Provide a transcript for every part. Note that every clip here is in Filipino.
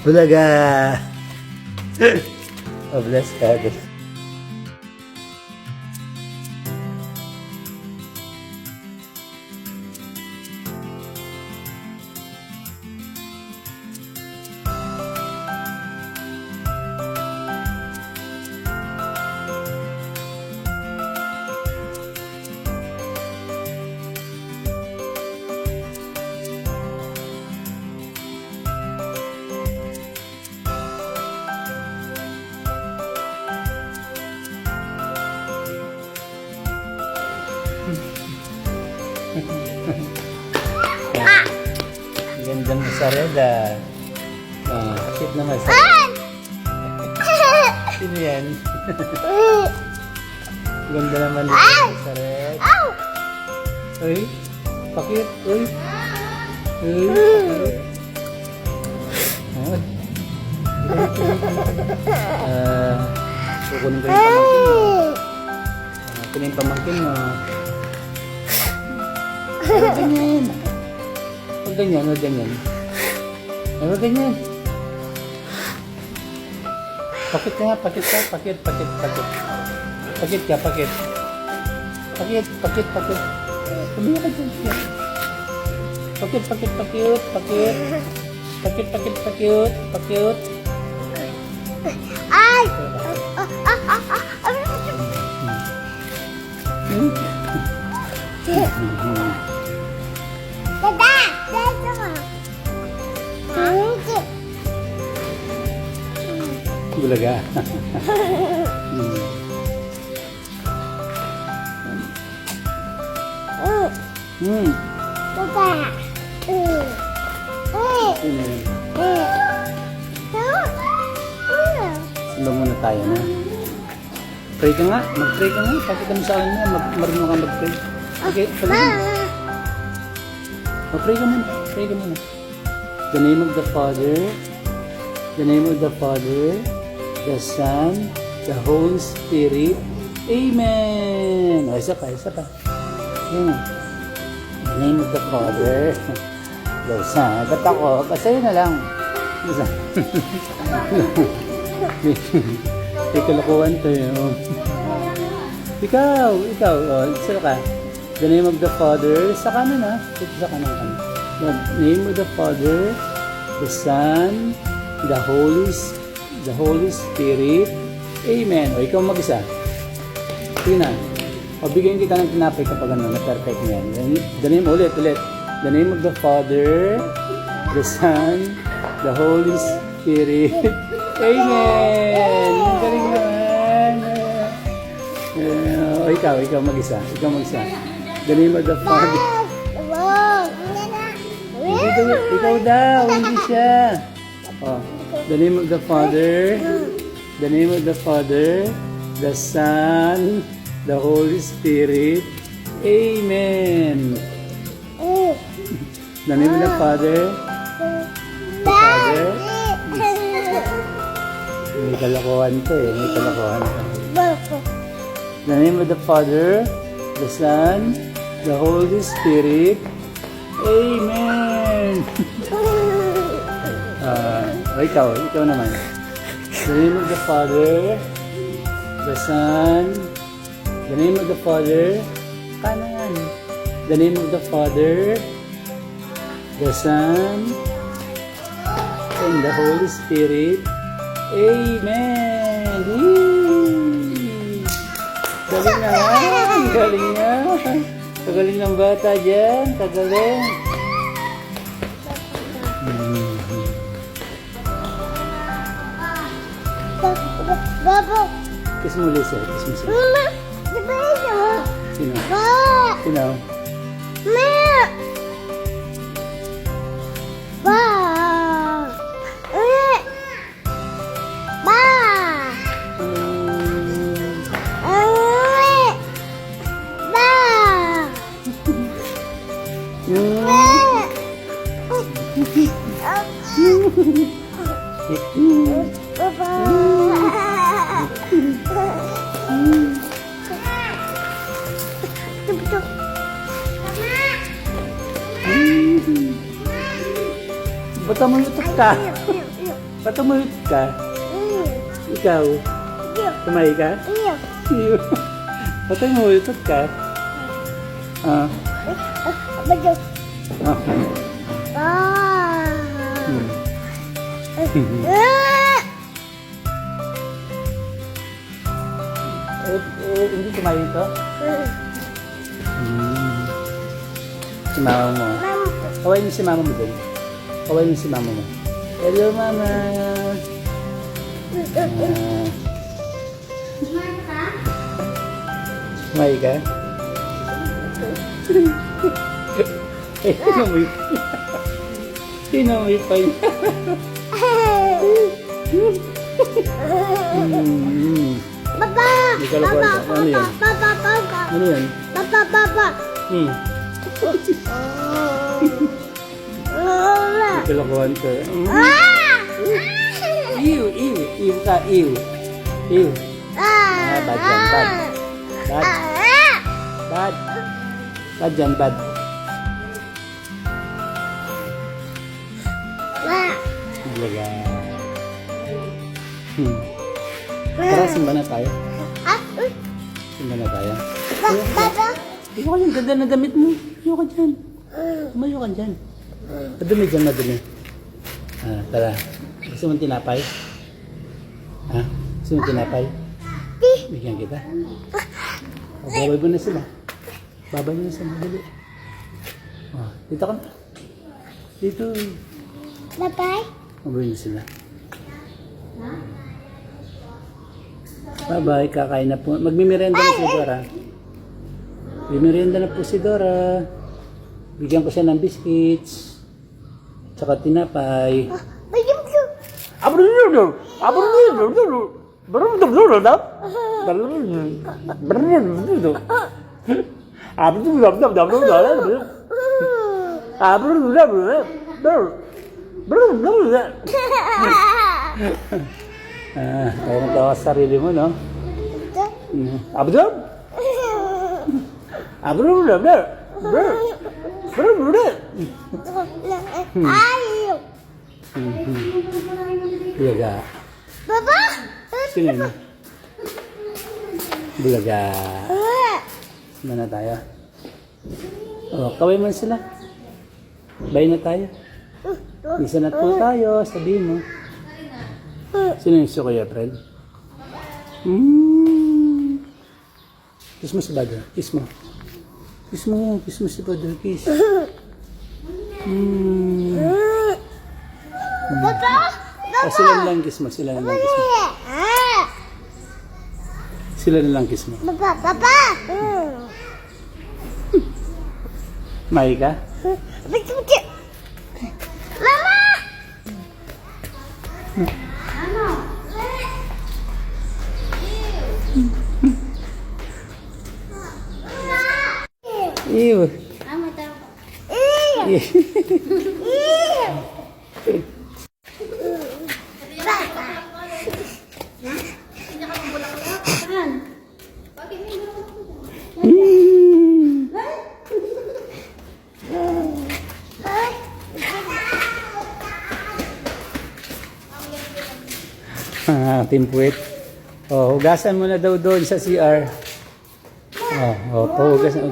Bulaga! Oh, bless ka. Gandang masarada. Cute na masarada. Sino yan? Ganda naman ito masarada. Uy, pakit. Uy. Uy, pakit. Kukunin ko yung pamangkin mo. Kunin yung pamangkin mo. Huwag ganyan. Huwag ganyan, huwag ganyan. Huwag ganyan. Pakit ka nga, pakit ka. Pakit. Pakit ka, pakit. Pakit. Sabihin ka dyan. Pakit. Pakit. Ay! Dada! Dada mo! Bulaga. Dada! Samba muna tayo na. Pray ka nga. Mag-pray ka nga. Pakita mo sa akin na. Marunong ka mag-pray. Okay, sabihin mo. Pray ka muna. Pray ka muna. The name of the Father, the name of the Father, the Son, the Holy Spirit. Amen! O, isa pa. Ayan. The name of the Father, the Son. Ba't ako? Basta yun na lang. May kalakuhan to yun. Ikaw. O, isa ka. The name of the Father, sa kanan ha. Sa kanan. The name of the Father, the Son, the Holy Spirit. Amen. O, ikaw mag-isa. Sige na. O, bigyan kita ng tinapay kapag ano, na-perfect niyan. The name, ulit. The name of the Father, the Son, the Holy Spirit. Amen. Ang galing naman. O, ikaw mag-isa. The name of the Father. Ikaw daw, hindi siya. Oh, the name of the Father, the Son, the Holy Spirit. Amen. The name of the Father. May kalokohan to eh. The name of the Father, the Son, the Holy Spirit. Amen. Ikaw naman. The name of the Father, the Son, the name of the Father, kanan. The name of the Father, the Son, and the Holy Spirit. Amen. Whee! Galing na. Kagaling ng bata dyan. Kagaling. Babo! Kiss mo, Lisa. Mama! Di ba yun? Sino? Ba! Sino? Ma! Ba! Ba! Ba't mo yutok ka? Ba't tumuyot ka? Ikaw, tumayo ka? Iyo. Ba't tumuyot ka? Ah. Ah. Hindi tumayo ito? Si mama mo. Kawain niyo si mama mo doon. Kawain niyo si mama mo. Hello, mama. Kumain ka? Eh, sinamoy. Sinamoy pa yun. Papa! Hindi ka lakuan ka. Ano yan? Papa! Ano yan? Papa! Hindi ka lakuan ka. Ew. Ew ka, ew. Ew. Bad yan, bad. Bad. Bad. Bad yan, bad. Blaga. Tara, simba na tayo. Simba na tayo. Papa! Ayaw ka dyan, ganda na damit mo. Ayaw ka dyan. Umayo ka dyan. Madumi dyan, madumi. Tara. Gusto mong tinapay? Ha? Gusto mong tinapay? Bigyan kita. Babay mo na sila. Babay mo na sila. Dali. Dito ka na. Dito. Papa? Babay mo sila. Bye-bye. Kakain na po. Magmimerienda na si Dora. Magmimerienda na po si Dora. Bigyan ko siya ng biscuits. Tsaka tinapay. Bigyan ko. Tawa sa sarili mo, no? Abdul? Ayaw. Bulaga. Papa? Sino yun? Bulaga. Sino na tayo? Kaway man sila. Bye na tayo. Isa na po tayo. Sabihin mo. Sino yung si Kuya Fred? Kiss mo si Badr. Kiss mo. Kiss mo. Kiss mo si Badr. Kiss. Papa? Sila na lang kiss mo. Sila na lang kiss mo. Sila na lang kiss mo. Papa? May ka? Mama! Ew. Timpuit. Hugasan mo na daw doon sa CR. Hugasan.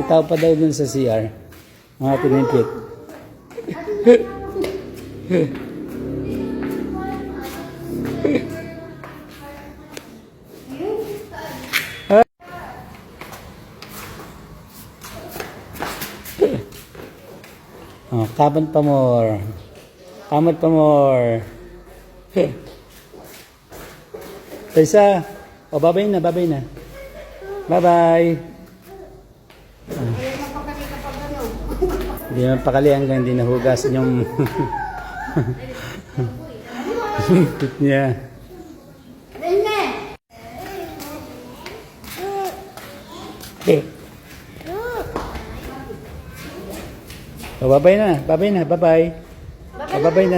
Itaw pa daw doon sa CR. Mga tinimpit. Kamot pa more. Kamot pa more. Isa. Babay na, babay na. Bye-bye. Hindi naman pakali hanggang hindi nahugasan yung tit niya. Babay na, babay na, babay. Babay na.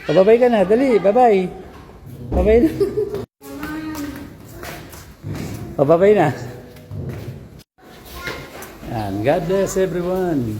Babay ka na, dali, babay. Babay na. Babay na. And God bless everyone.